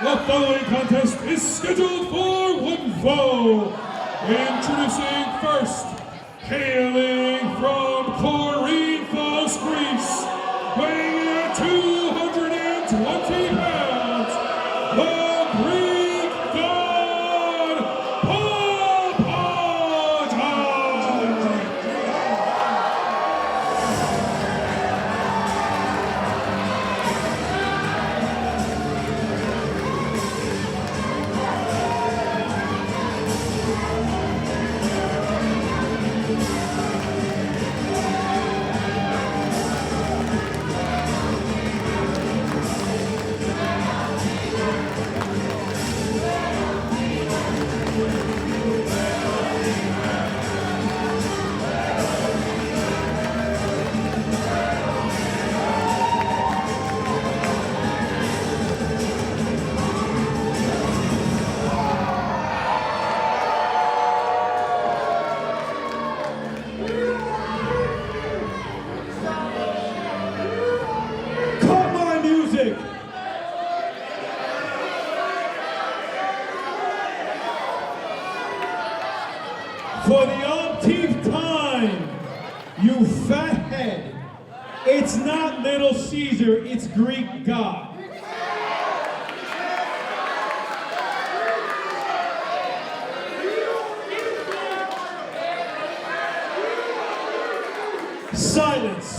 The following contest is scheduled for one fall. Introducing first, hailing from Corinthos, Greece, weighing in at 220 pounds, the Greek god, Papadon. For the umpteenth time, you fathead, it's not Little Caesar, it's Greek God. Silence.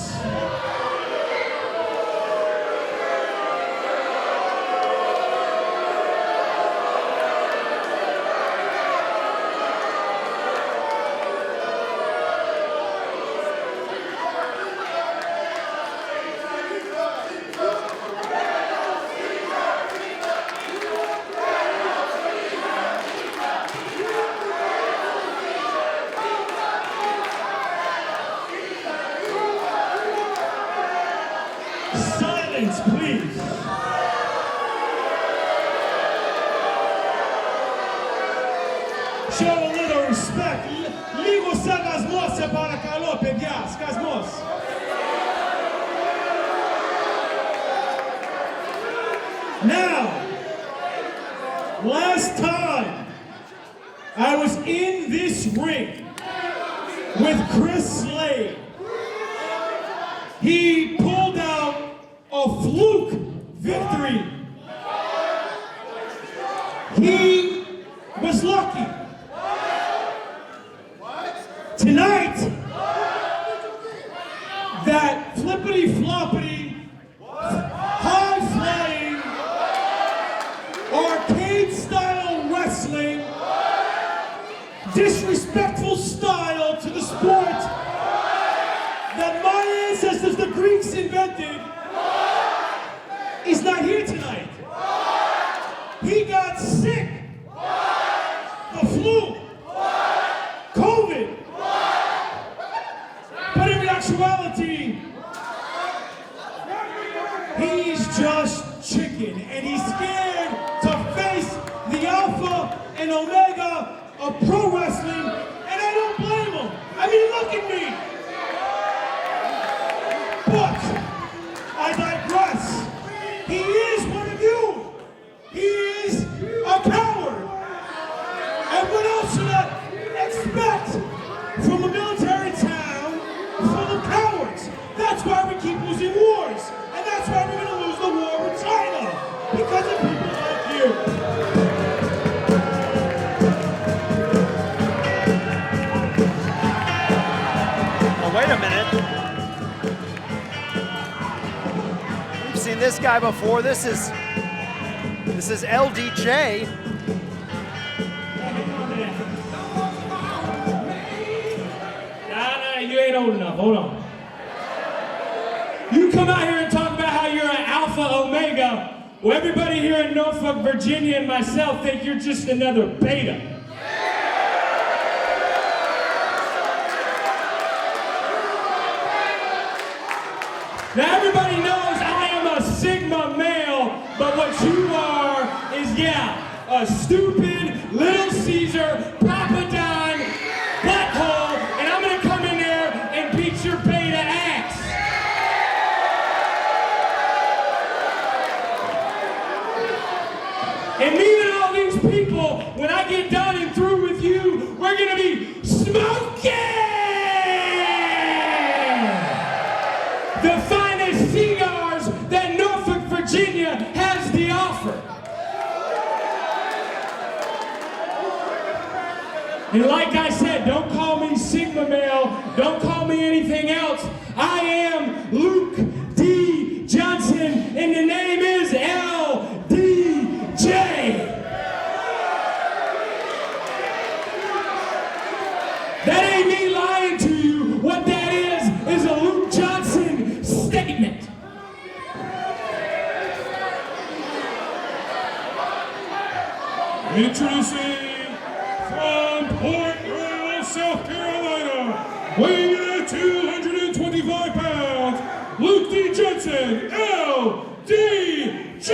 Silence, please. Show a little respect. Λίγο σεβασμό σε παρακαλώ, παιδιά. Σκασμός. Now, last time I was in this ring with Chris Slade, he pulled out a fluke victory. He was lucky. Tonight, that flippity-floppity, high-flying, arcade-style wrestling, disrespectful style to the sport that my ancestors, the Greeks, invented, is not here tonight. He got sick. The flu. COVID. But in actuality, he's just chicken, and he's scared to face the alpha and omega of pro wrestling, and I don't blame him. I mean, look at me. But I digress. He is one of you. He is a coward. And what else should I expect from a military town full of cowards? That's why we keep losing wars. And that's why we're going to lose the war with China. Because of people like you. Oh, wait a minute. Seen this guy before. This is LDJ. Nah, you ain't old enough. Hold on. You come out here and talk about how you're an alpha omega. Well, everybody here in Norfolk, Virginia, and myself think you're just another beta. Now everybody knows I am a Sigma male, but what you are is, yeah, a stupid Little Caesar, Papadon, black hole, and I'm gonna come in there and beat your beta ass. And me and all these people, when I get done and through with you, we're gonna be smoking the finest cigars that Norfolk, Virginia has to offer. And like I said, don't call me Sigma male, don't call me anything else. I am Luke D. Johnson, and the name is LDJ. That ain't me lying to you. What that is a Luke Johnson statement. Introducing from Port Royal, South Carolina, weighing in at 225 pounds, Luke D. Johnson, LDJ!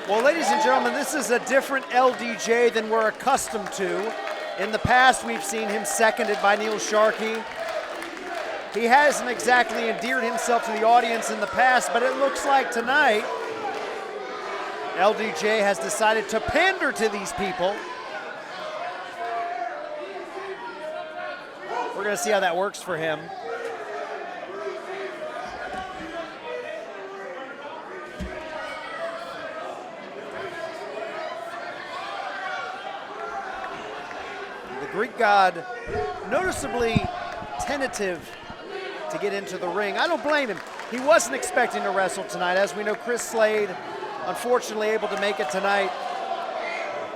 Well, ladies and gentlemen, this is a different LDJ than we're accustomed to. In the past, we've seen him seconded by Neil Sharkey. He hasn't exactly endeared himself to the audience in the past, but it looks like tonight, LDJ has decided to pander to these people. We're gonna see how that works for him. The Greek god noticeably tentative to get into the ring. I don't blame him. He wasn't expecting to wrestle tonight. As we know, Chris Slade, unfortunately able to make it tonight.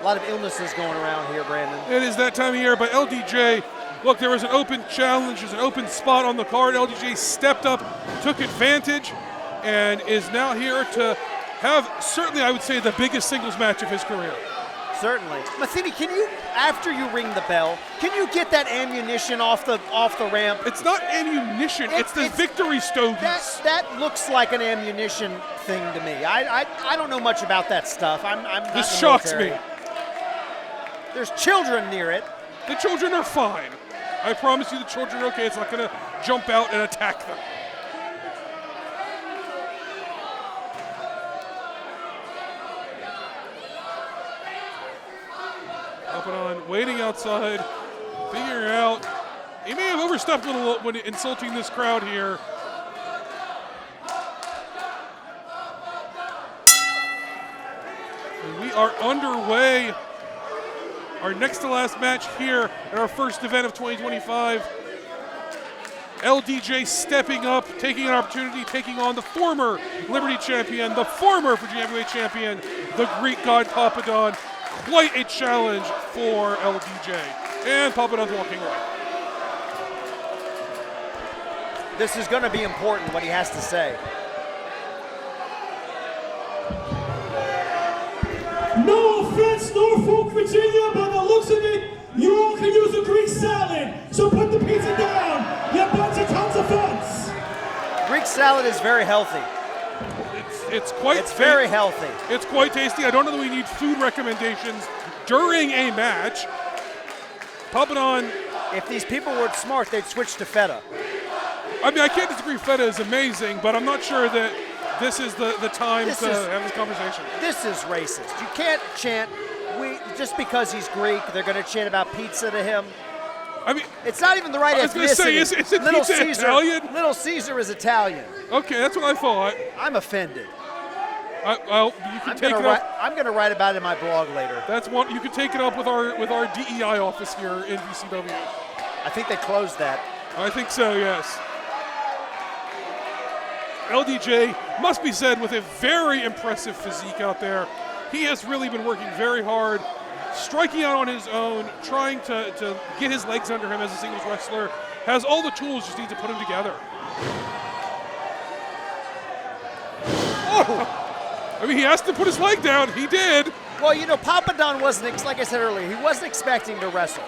A lot of illnesses going around here, Brandon. It is that time of year, but LDJ, look, there was an open challenge, there's an open spot on the card. LDJ stepped up, took advantage, and is now here to have, certainly I would say, the biggest singles match of his career. Certainly. Metheny, can you, after you ring the bell, can you get that ammunition off the ramp? It's not ammunition, it's the victory stogies. That looks like an ammunition thing to me. I don't know much about that stuff. I'm not This in the shocks military. me. There's children near it. The children are fine. I promise you the children are okay. It's not going to jump out and attack them. Papadon waiting outside, figuring out. He may have overstepped a little when insulting this crowd here. And we are underway. Our next to last match here at our first event of 2025. LDJ stepping up, taking an opportunity, taking on the former Liberty champion, the former Virginia Heavyweight champion, the Greek god Papadon. Quite a challenge for LDJ. And Papadon's walking away. This is going to be important, what he has to say. No offense, Norfolk, Virginia, by the looks of it, you all can use a Greek salad. So put the pizza down, you bunch of tons of funs. Greek salad is very healthy. It's very healthy. It's quite tasty. I don't know that we need food recommendations during a match. Papadon. If these people were smart, they'd switch to feta. I mean, I can't disagree. Feta is amazing, but I'm not sure that this is the time to have this conversation. This is racist. You can't chant. Just because he's Greek, they're going to chant about pizza to him. I mean, it's not even the right ethnicity. I was going to say, is it Little pizza Caesar, Italian? Little Caesar is Italian. Okay, that's what I thought. I'm offended. Well, you can take it up. I'm going to write about it in my blog later. That's one. You can take it up with our DEI office here in VCW. I think they closed that. I think so. Yes. LDJ must be said with a very impressive physique out there. He has really been working very hard, striking out on his own, trying to get his legs under him as a singles wrestler. Has all the tools, just need to put them together. Oh! I mean, he has to put his leg down. He did. Well, you know, Papadon wasn't, like I said earlier, he wasn't expecting to wrestle,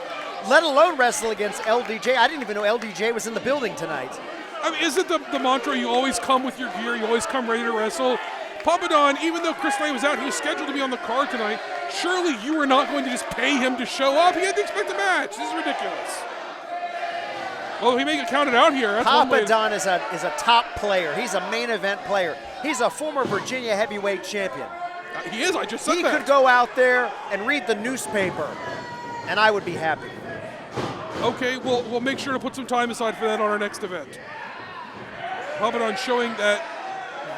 let alone wrestle against LDJ. I didn't even know LDJ was in the building tonight. I mean, isn't the mantra, you always come with your gear, you always come ready to wrestle? Papadon, even though Chris Lane was out, he was scheduled to be on the card tonight. Surely you were not going to just pay him to show up. He had to expect a match. This is ridiculous. Oh, he may get counted out here. That's one way to- Papadon is a top player. He's a main event player. He's a former Virginia heavyweight champion. He is, I just said He that. could go out there and read the newspaper, and I would be happy. Okay, we'll make sure to put some time aside for that on our next event. Papadon showing that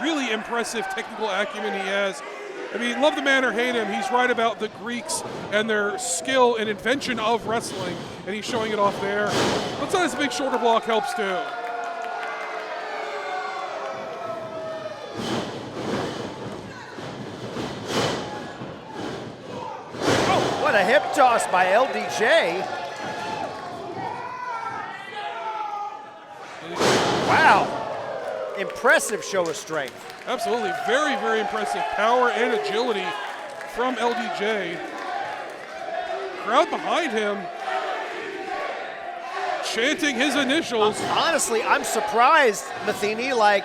really impressive technical acumen he has. I mean, love the man or hate him, he's right about the Greeks and their skill and invention of wrestling, and he's showing it off there. But sometimes a big shoulder block helps too. What a hip toss by LDJ. Wow. Impressive show of strength. Absolutely, very, very impressive power and agility from LDJ. Crowd behind him chanting his initials. Honestly, I'm surprised, Metheny, like,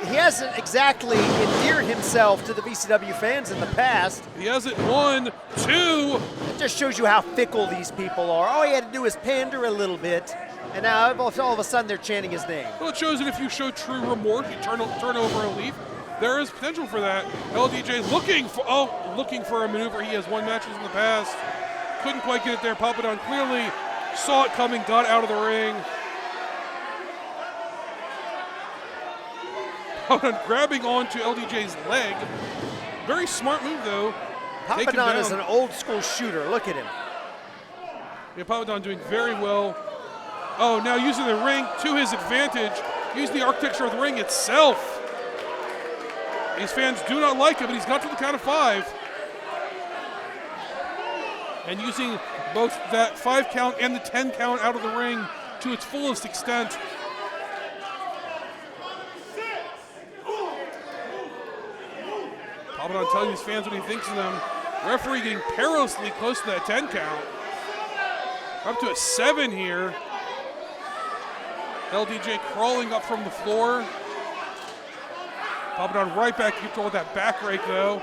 he hasn't exactly endeared himself to the BCW fans in the past. He hasn't won, 2. It just shows you how fickle these people are. All he had to do is pander a little bit, and now all of a sudden they're chanting his name. Well, it shows that if you show true remorse, you turn over a leaf. There is potential for that. LDJ looking for a maneuver. He has won matches in the past. Couldn't quite get it there. Papadon clearly saw it coming, got out of the ring. Papadon grabbing onto LDJ's leg. Very smart move, though. Papadon is an old school shooter. Look at him. Yeah, Papadon doing very well. Oh, now using the ring to his advantage. Using the architecture of the ring itself. These fans do not like it, but he's got to the count of 5. And using both that 5 count and the 10 count out of the ring to its fullest extent. Papadon telling his fans what he thinks of them. Referee getting perilously close to that 10 count. Up to a 7 here. LDJ crawling up from the floor. Papadon right back in control with that back rake, though.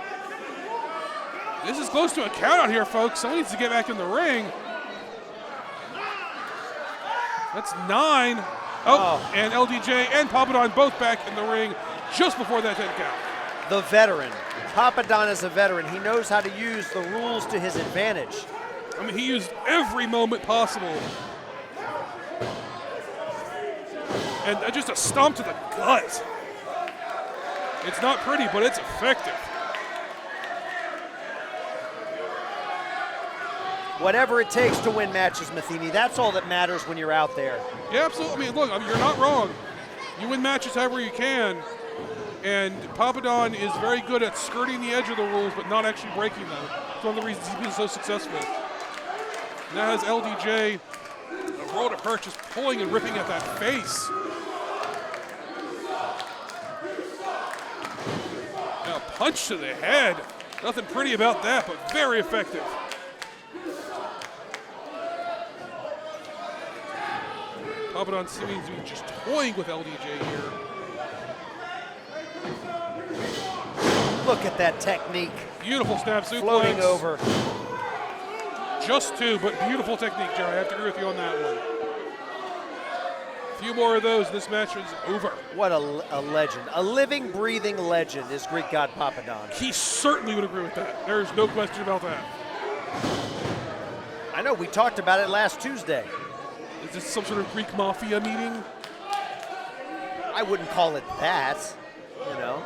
This is close to a count out here, folks. Someone needs to get back in the ring. That's 9. Oh, and LDJ and Papadon both back in the ring just before that 10 count. The veteran. Papadon is a veteran. He knows how to use the rules to his advantage. I mean, he used every moment possible. And just a stomp to the gut. It's not pretty, but it's effective. Whatever it takes to win matches, Metheny, that's all that matters when you're out there. Yeah, absolutely. I mean, look, you're not wrong. You win matches however you can. And Papadon is very good at skirting the edge of the rules, but not actually breaking them. It's one of the reasons he's been so successful. Now has LDJ, a roll to hurt, just pulling and ripping at that face. Now a punch to the head. Nothing pretty about that, but very effective. Papadon seems to be just toying with LDJ here. Look at that technique. Beautiful snap suplex. Floating over. Just 2, but beautiful technique, Jerry. I have to agree with you on that one. A few more of those, this match is over. What a legend. A living, breathing legend is Greek God Papadon. He certainly would agree with that. There's no question about that. I know, we talked about it last Tuesday. Is this some sort of Greek mafia meeting? I wouldn't call it that, you know.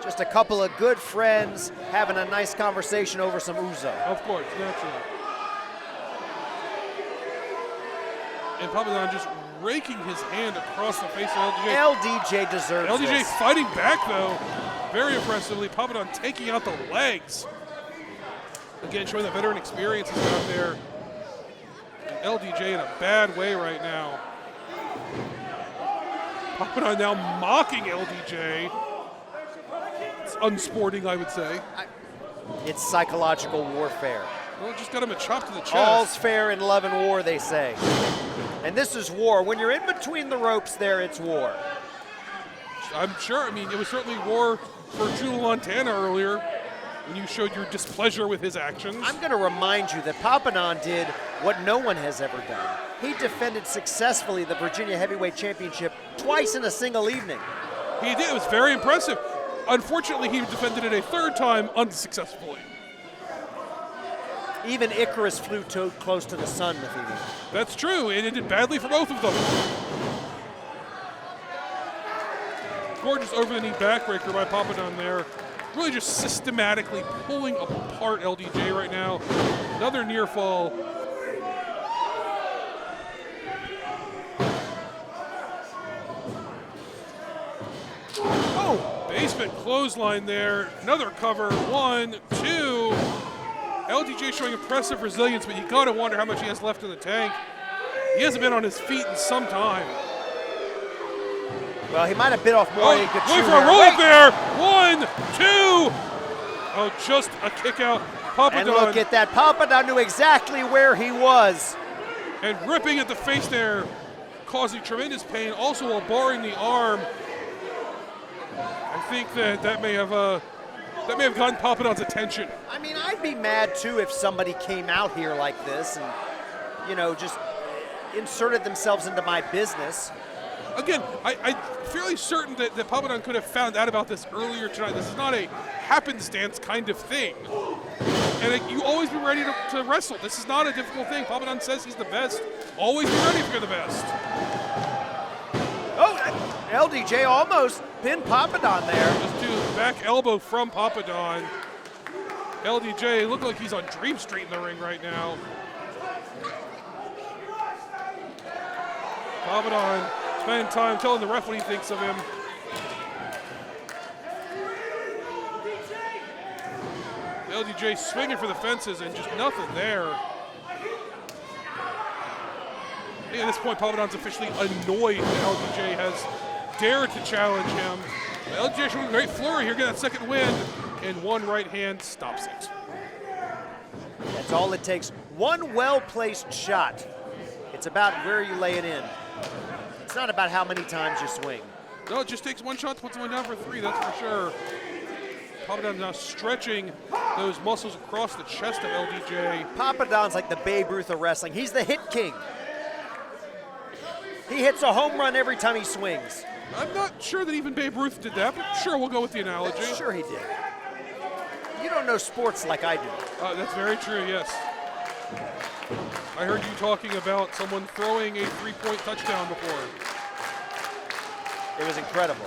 Just a couple of good friends having a nice conversation over some ouzo. Of course, naturally. And Papadon just raking his hand across the face of LDJ. LDJ deserves LDJ this. fighting back, though, very impressively. Papadon taking out the legs. Again, showing that veteran experience he's got there. And LDJ in a bad way right now. Papadon now mocking LDJ. It's unsporting, I would say. It's psychological warfare. Well, just got him a chop to the chest. All's fair in love and war, they say. And this is war. When you're in between the ropes there, it's war. I'm sure. I mean, it was certainly war for Drew Montana earlier when you showed your displeasure with his actions. I'm going to remind you that Papadon did what no one has ever done. he defended successfully the Virginia Heavyweight Championship twice in a single evening. He did. It was very impressive. Unfortunately, he defended it a third time unsuccessfully. Even Icarus flew too close to the sun, Metheny. That's true, and it did badly for both of them. Gorgeous over-the-knee backbreaker by Papadon there. Really just systematically pulling apart LDJ right now. Another near fall. Oh, basement clothesline there. Another cover. 1, 2. LDJ showing impressive resilience, but you gotta wonder how much he has left in the tank. He hasn't been on his feet in some time. Well, he might have bit off more than he could chew. Going for a roll up there. 1, 2. Oh, just a kick out. Papadon. And look at that. Papadon knew exactly where he was. And ripping at the face there, causing tremendous pain, also while barring the arm. I think that may have gotten Papadon's attention. I mean, I'd be mad too if somebody came out here like this and, you know, just inserted themselves into my business. Again, I'm fairly certain that Papadon could have found out about this earlier tonight. This is not a happenstance kind of thing. And you always be ready to wrestle. This is not a difficult thing. Papadon says he's the best. Always be ready if you're the best. Oh, LDJ almost pinned Papadon there. Just do back elbow from Papadon. LDJ look like he's on Dream Street in the ring right now. Papadon spending time telling the ref what he thinks of him. LDJ swinging for the fences and just nothing there. At this point, Papadon's officially annoyed that LDJ has dared to challenge him. LDJ showing a great flurry here, get that second win, and one right hand stops it. That's all it takes. One well-placed shot. It's about where you lay it in. It's not about how many times you swing. No, it just takes one shot to put someone down for 3, that's for sure. Papadon now stretching those muscles across the chest of LDJ. Papadon's like the Babe Ruth of wrestling. He's the hit king. He hits a home run every time he swings. I'm not sure that even Babe Ruth did that, but sure, we'll go with the analogy. Sure he did. You don't know sports like I do. That's very true, yes. I heard you talking about someone throwing a 3-point touchdown before. It was incredible.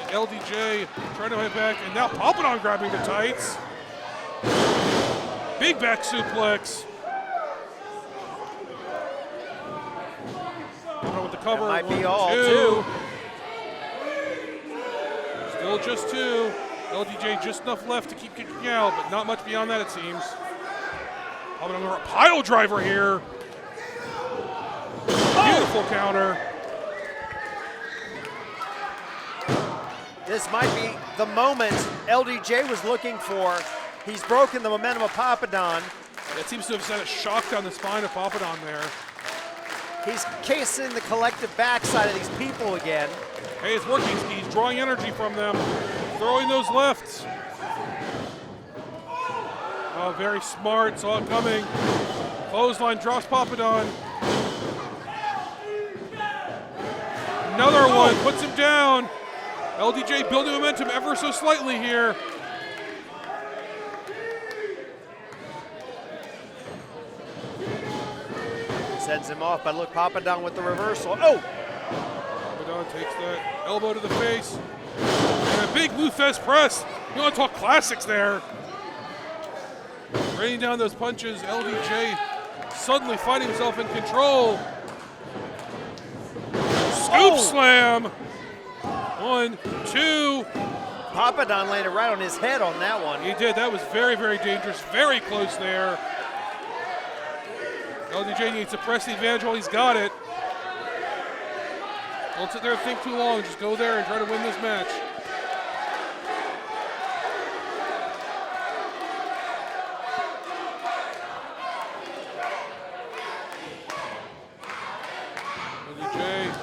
LDJ trying to head back, and now Papadon grabbing the tights. Big back suplex. With the cover. That might be 1, all, 2. too. Still just 2. LDJ just enough left to keep kicking out, but not much beyond that, it seems. Papadon a pile driver here. Beautiful counter. This might be the moment LDJ was looking for. He's broken the momentum of Papadon. That seems to have sent a shock down the spine of Papadon there. He's casing the collective backside of these people again. Hey, it's working. He's drawing energy from them. Throwing those lefts. Oh, very smart. Saw it coming. Clothesline drops Papadon. Another one. Puts him down. LDJ building momentum ever so slightly here. Sends him off, but look, Papadon with the reversal. Oh! Papadon takes that elbow to the face. And a big Luthez press. You want to talk classics there. Raining down those punches. LDJ suddenly finding himself in control. Scoop slam. 1, 2. Papadon landed right on his head on that one. He did. That was very, very dangerous. Very close there. LDJ needs to press the advantage while he's got it. Don't sit there and think too long. Just go there and try to win this match. LDJ.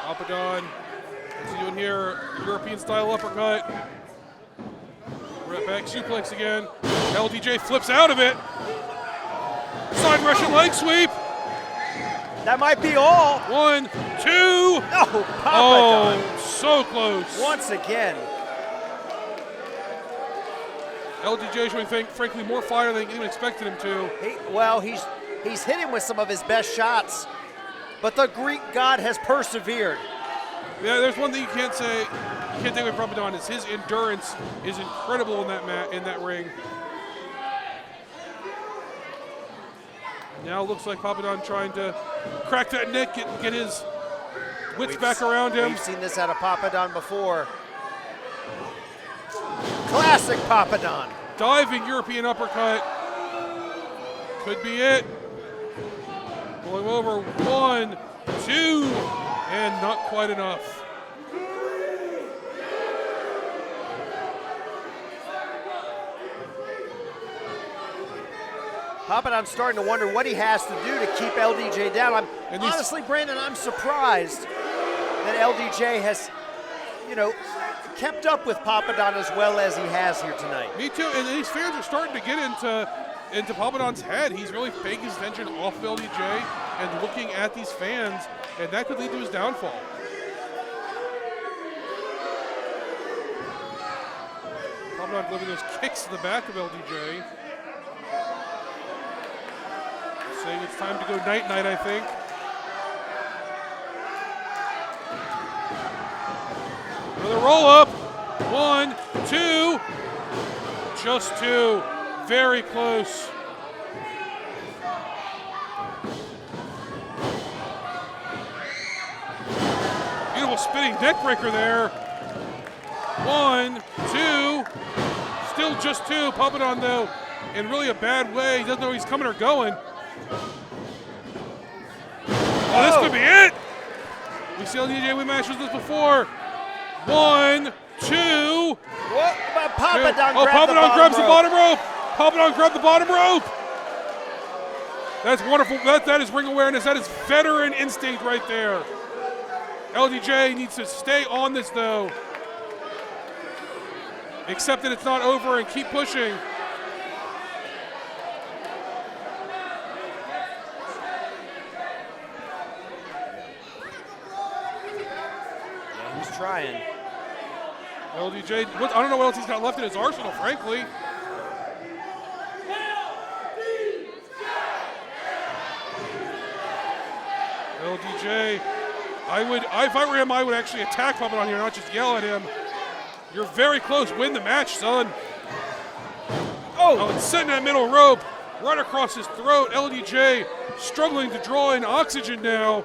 Papadon. What's he doing here? European style uppercut. Right back suplex again. LDJ flips out of it. Side Russian leg sweep. That might be all. 1, 2. Oh, Papadon. Oh, so close. Once again. LDJ showing, frankly, more fire than anyone expected him to. He's hit him with some of his best shots, but the Greek god has persevered. Yeah, there's one thing you can't say, you can't take away from Papadon, is his endurance is incredible in that ring. Now it looks like Papadon trying to crack that neck, get his wits back around him. We've seen this out of Papadon before. Classic Papadon. Diving European uppercut. Could be it. Going over, 1, 2, and not quite enough. Papadon's starting to wonder what he has to do to keep LDJ down. Honestly, Brandon, I'm surprised that LDJ has, kept up with Papadon as well as he has here tonight. Me too, and these fans are starting to get into Papadon's head. He's really paying his attention off of LDJ and looking at these fans, and that could lead to his downfall. Papadon delivering those kicks to the back of LDJ. Saying it's time to go night-night, I think. Another roll-up. 1, 2. Just 2. Very close. Beautiful spinning neck breaker there. 1, 2. Still just 2. Papadon, though, in really a bad way. He doesn't know he's coming or going. Oh, this could be it. We see LDJ win matches this before. 1, 2. What? But Papadon grabs the bottom rope. Papadon grabbed the bottom rope. That's wonderful. That is ring awareness. That is veteran instinct right there. LDJ needs to stay on this, though. Accept that it's not over and keep pushing. Trying. LDJ, I don't know what else he's got left in his arsenal, frankly. LDJ, if I were him, I would actually attack Papadon here, not just yell at him. You're very close. Win the match, son. Oh, and setting that middle rope right across his throat. LDJ struggling to draw in oxygen now.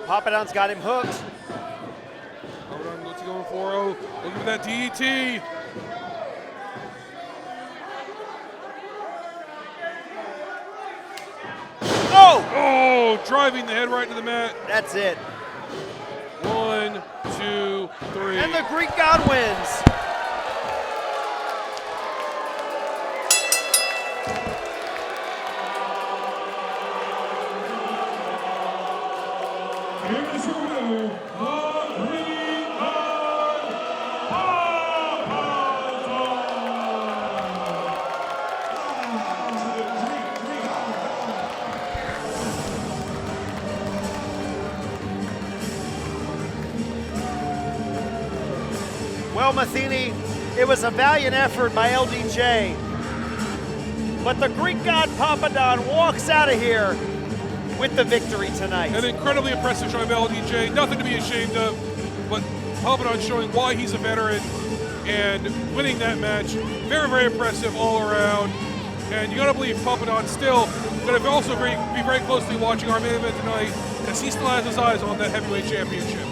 Papadon's got him hooked. Papadon, what's he going for? Oh, look at that DDT. Oh, driving the head right to the mat. That's it. 1, 2, 3. And the Greek god wins. Well, Metheny, it was a valiant effort by LDJ, but the Greek god Papadon walks out of here with the victory tonight. An incredibly impressive showing by LDJ, nothing to be ashamed of, but Papadon showing why he's a veteran and winning that match. Very, very impressive all around. And you gotta believe Papadon still gonna also be very closely watching our main event tonight, as he still has his eyes on that heavyweight championship.